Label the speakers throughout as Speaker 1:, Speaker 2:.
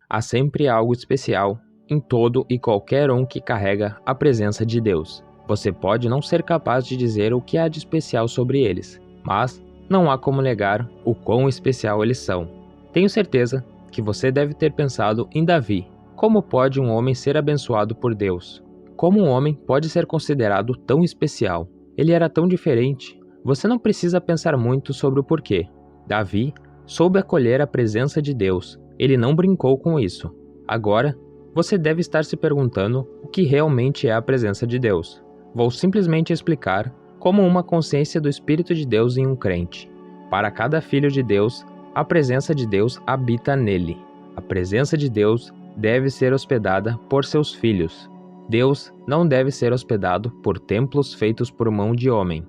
Speaker 1: Há sempre algo especial em todo e qualquer um que carrega a presença de Deus. Você pode não ser capaz de dizer o que há de especial sobre eles, mas não há como negar o quão especial eles são. Tenho certeza que você deve ter pensado em Davi. Como pode um homem ser abençoado por Deus? Como um homem pode ser considerado tão especial? Ele era tão diferente. Você não precisa pensar muito sobre o porquê. Davi soube acolher a presença de Deus. Ele não brincou com isso. Agora, você deve estar se perguntando o que realmente é a presença de Deus. Vou simplesmente explicar como uma consciência do Espírito de Deus em um crente. Para cada filho de Deus, a presença de Deus habita nele. A presença de Deus deve ser hospedada por seus filhos. Deus não deve ser hospedado por templos feitos por mão de homem.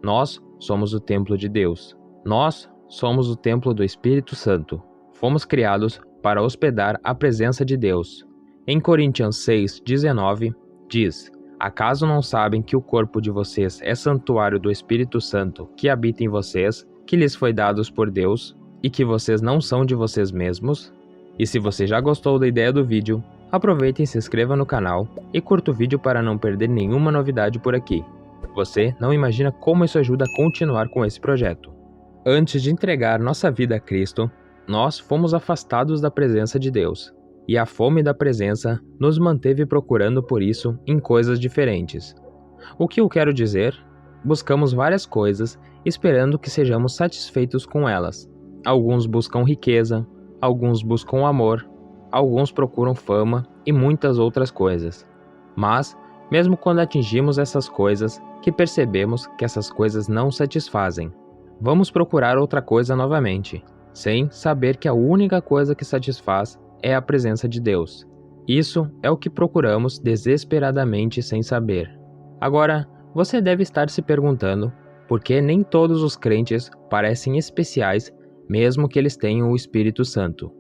Speaker 1: Nós somos o templo de Deus. Nós somos o templo do Espírito Santo. Fomos criados para hospedar a presença de Deus. Em Coríntios 6:19, diz: Acaso não sabem que o corpo de vocês é santuário do Espírito Santo que habita em vocês, que lhes foi dado por Deus, e que vocês não são de vocês mesmos? E se você já gostou da ideia do vídeo, aproveite e se inscreva no canal e curta o vídeo para não perder nenhuma novidade por aqui. Você não imagina como isso ajuda a continuar com esse projeto. Antes de entregar nossa vida a Cristo, nós fomos afastados da presença de Deus, e a fome da presença nos manteve procurando por isso em coisas diferentes. O que eu quero dizer? Buscamos várias coisas esperando que sejamos satisfeitos com elas. Alguns buscam riqueza, alguns buscam amor, alguns procuram fama e muitas outras coisas. Mas, mesmo quando atingimos essas coisas, que percebemos que essas coisas não satisfazem, vamos procurar outra coisa novamente, sem saber que a única coisa que satisfaz é a presença de Deus. Isso é o que procuramos desesperadamente sem saber. Agora, você deve estar se perguntando por que nem todos os crentes parecem especiais, mesmo que eles tenham o Espírito Santo.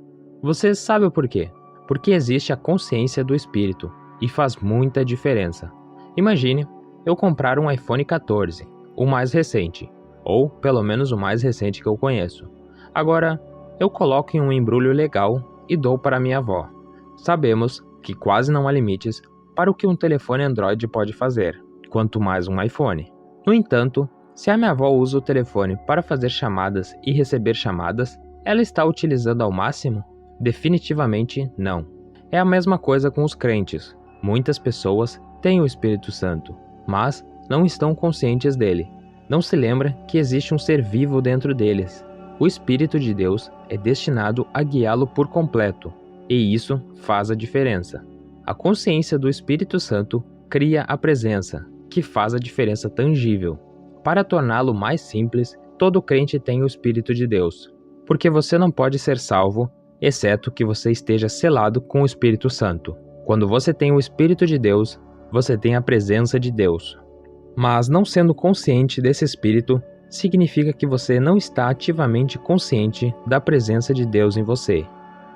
Speaker 1: Você sabe o porquê? Porque existe a consciência do Espírito, e faz muita diferença. Imagine eu comprar um iPhone 14, o mais recente, ou pelo menos o mais recente que eu conheço. Agora, eu coloco em um embrulho legal e dou para minha avó. Sabemos que quase não há limites para o que um telefone Android pode fazer, quanto mais um iPhone. No entanto, se a minha avó usa o telefone para fazer chamadas e receber chamadas, ela está utilizando ao máximo? Definitivamente não. É a mesma coisa com os crentes. Muitas pessoas têm o Espírito Santo, mas não estão conscientes dele. Não se lembra que existe um ser vivo dentro deles. O Espírito de Deus é destinado a guiá-lo por completo, e isso faz a diferença. A consciência do Espírito Santo cria a presença, que faz a diferença tangível. Para torná-lo mais simples, todo crente tem o Espírito de Deus, porque você não pode ser salvo, exceto que você esteja selado com o Espírito Santo. Quando você tem o Espírito de Deus, você tem a presença de Deus. Mas não sendo consciente desse Espírito, significa que você não está ativamente consciente da presença de Deus em você.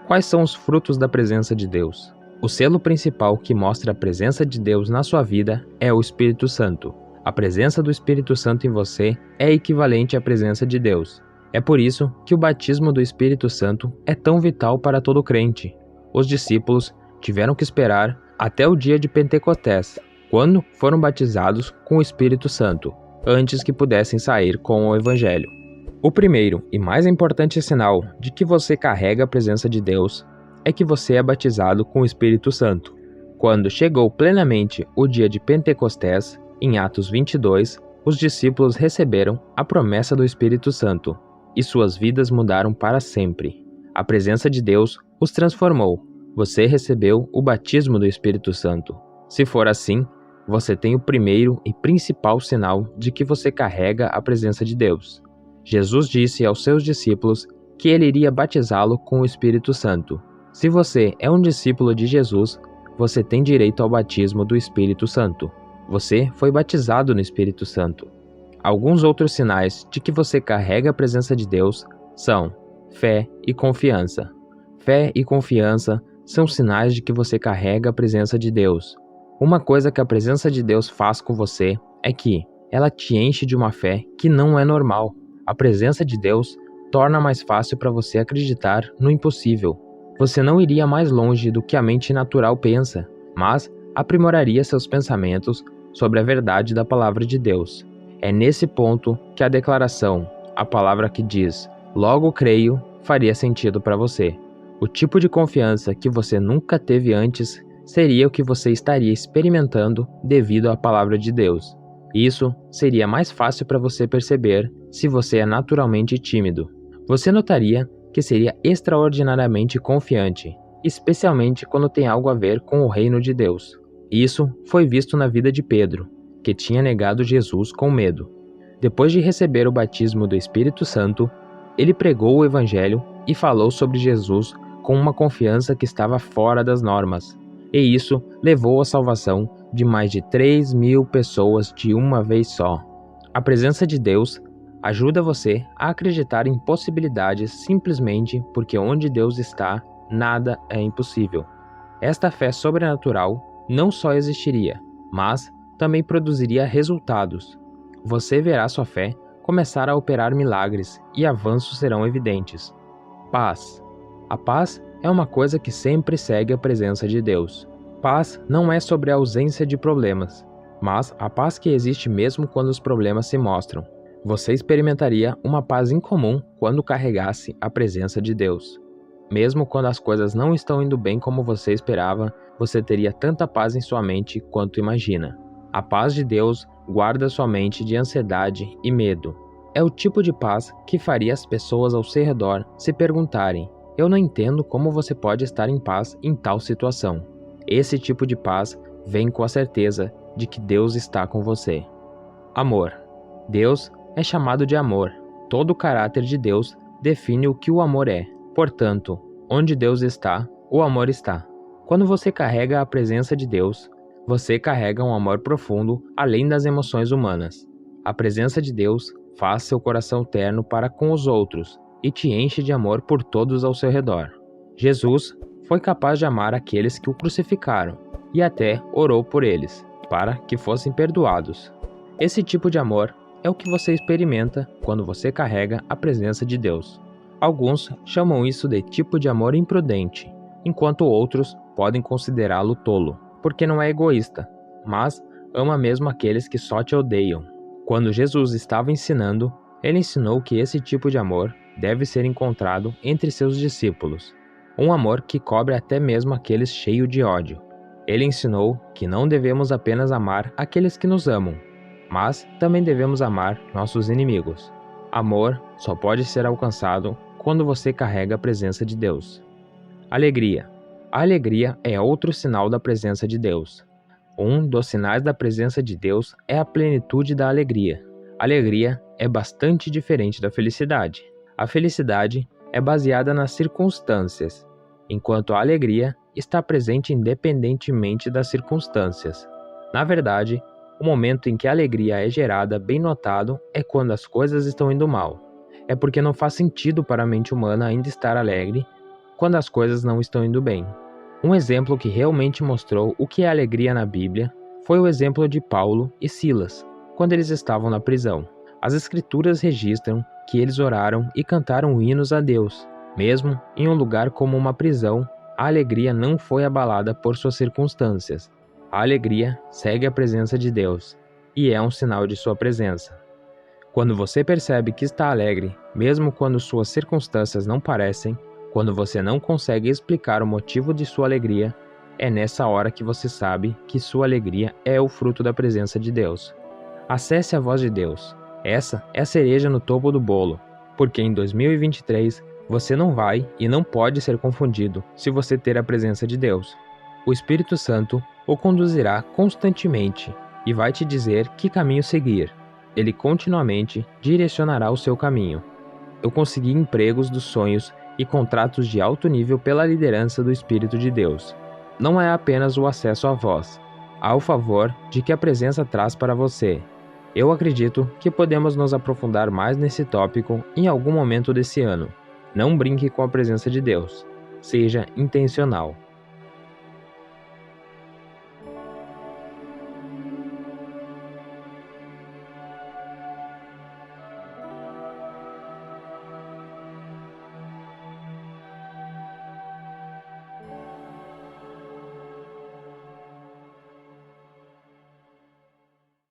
Speaker 1: Quais são os frutos da presença de Deus? O selo principal que mostra a presença de Deus na sua vida é o Espírito Santo. A presença do Espírito Santo em você é equivalente à presença de Deus. É por isso que o batismo do Espírito Santo é tão vital para todo crente. Os discípulos tiveram que esperar até o dia de Pentecostés, quando foram batizados com o Espírito Santo, antes que pudessem sair com o Evangelho. O primeiro e mais importante sinal de que você carrega a presença de Deus é que você é batizado com o Espírito Santo. Quando chegou plenamente o dia de Pentecostés, em Atos 22, os discípulos receberam a promessa do Espírito Santo, e suas vidas mudaram para sempre. A presença de Deus os transformou. Você recebeu o batismo do Espírito Santo. Se for assim, você tem o primeiro e principal sinal de que você carrega a presença de Deus. Jesus disse aos seus discípulos que ele iria batizá-lo com o Espírito Santo. Se você é um discípulo de Jesus, você tem direito ao batismo do Espírito Santo. Você foi batizado no Espírito Santo. Alguns outros sinais de que você carrega a presença de Deus são fé e confiança. Fé e confiança são sinais de que você carrega a presença de Deus. Uma coisa que a presença de Deus faz com você é que ela te enche de uma fé que não é normal. A presença de Deus torna mais fácil para você acreditar no impossível. Você não iria mais longe do que a mente natural pensa, mas aprimoraria seus pensamentos sobre a verdade da palavra de Deus. É nesse ponto que a declaração, a palavra que diz, logo creio, faria sentido para você. O tipo de confiança que você nunca teve antes seria o que você estaria experimentando devido à palavra de Deus. Isso seria mais fácil para você perceber se você é naturalmente tímido. Você notaria que seria extraordinariamente confiante, especialmente quando tem algo a ver com o reino de Deus. Isso foi visto na vida de Pedro, que tinha negado Jesus com medo. Depois de receber o batismo do Espírito Santo, ele pregou o Evangelho e falou sobre Jesus com uma confiança que estava fora das normas. E isso levou à salvação de mais de 3.000 pessoas de uma vez só. A presença de Deus ajuda você a acreditar em possibilidades simplesmente porque onde Deus está, nada é impossível. Esta fé sobrenatural não só existiria, mas também produziria resultados. Você verá sua fé começar a operar milagres e avanços serão evidentes. Paz. A paz é uma coisa que sempre segue a presença de Deus. Paz não é sobre a ausência de problemas, mas a paz que existe mesmo quando os problemas se mostram. Você experimentaria uma paz incomum quando carregasse a presença de Deus. Mesmo quando as coisas não estão indo bem como você esperava, você teria tanta paz em sua mente quanto imagina. A paz de Deus guarda sua mente de ansiedade e medo. É o tipo de paz que faria as pessoas ao seu redor se perguntarem: eu não entendo como você pode estar em paz em tal situação. Esse tipo de paz vem com a certeza de que Deus está com você. Amor. Deus é chamado de amor. Todo o caráter de Deus define o que o amor é. Portanto, onde Deus está, o amor está. Quando você carrega a presença de Deus, você carrega um amor profundo além das emoções humanas. A presença de Deus faz seu coração terno para com os outros e te enche de amor por todos ao seu redor. Jesus foi capaz de amar aqueles que o crucificaram e até orou por eles, para que fossem perdoados. Esse tipo de amor é o que você experimenta quando você carrega a presença de Deus. Alguns chamam isso de tipo de amor imprudente, enquanto outros podem considerá-lo tolo, porque não é egoísta, mas ama mesmo aqueles que só te odeiam. Quando Jesus estava ensinando, ele ensinou que esse tipo de amor deve ser encontrado entre seus discípulos, um amor que cobre até mesmo aqueles cheios de ódio. Ele ensinou que não devemos apenas amar aqueles que nos amam, mas também devemos amar nossos inimigos. Amor só pode ser alcançado quando você carrega a presença de Deus. Alegria. A alegria é outro sinal da presença de Deus. Um dos sinais da presença de Deus é a plenitude da alegria. A alegria é bastante diferente da felicidade. A felicidade é baseada nas circunstâncias, enquanto a alegria está presente independentemente das circunstâncias. Na verdade, o momento em que a alegria é gerada bem notado é quando as coisas estão indo mal. É porque não faz sentido para a mente humana ainda estar alegre quando as coisas não estão indo bem. Um exemplo que realmente mostrou o que é alegria na Bíblia foi o exemplo de Paulo e Silas, quando eles estavam na prisão. As Escrituras registram que eles oraram e cantaram hinos a Deus. Mesmo em um lugar como uma prisão, a alegria não foi abalada por suas circunstâncias. A alegria segue a presença de Deus, e é um sinal de sua presença. Quando você percebe que está alegre, mesmo quando suas circunstâncias não parecem, quando você não consegue explicar o motivo de sua alegria, é nessa hora que você sabe que sua alegria é o fruto da presença de Deus. Acesse a voz de Deus. Essa é a cereja no topo do bolo, porque em 2023 você não vai e não pode ser confundido se você ter a presença de Deus. O Espírito Santo o conduzirá constantemente e vai te dizer que caminho seguir. Ele continuamente direcionará o seu caminho. Eu consegui empregos dos sonhos e contratos de alto nível pela liderança do Espírito de Deus. Não é apenas o acesso à voz, há o favor de que a presença traz para você. Eu acredito que podemos nos aprofundar mais nesse tópico em algum momento desse ano. Não brinque com a presença de Deus. Seja intencional.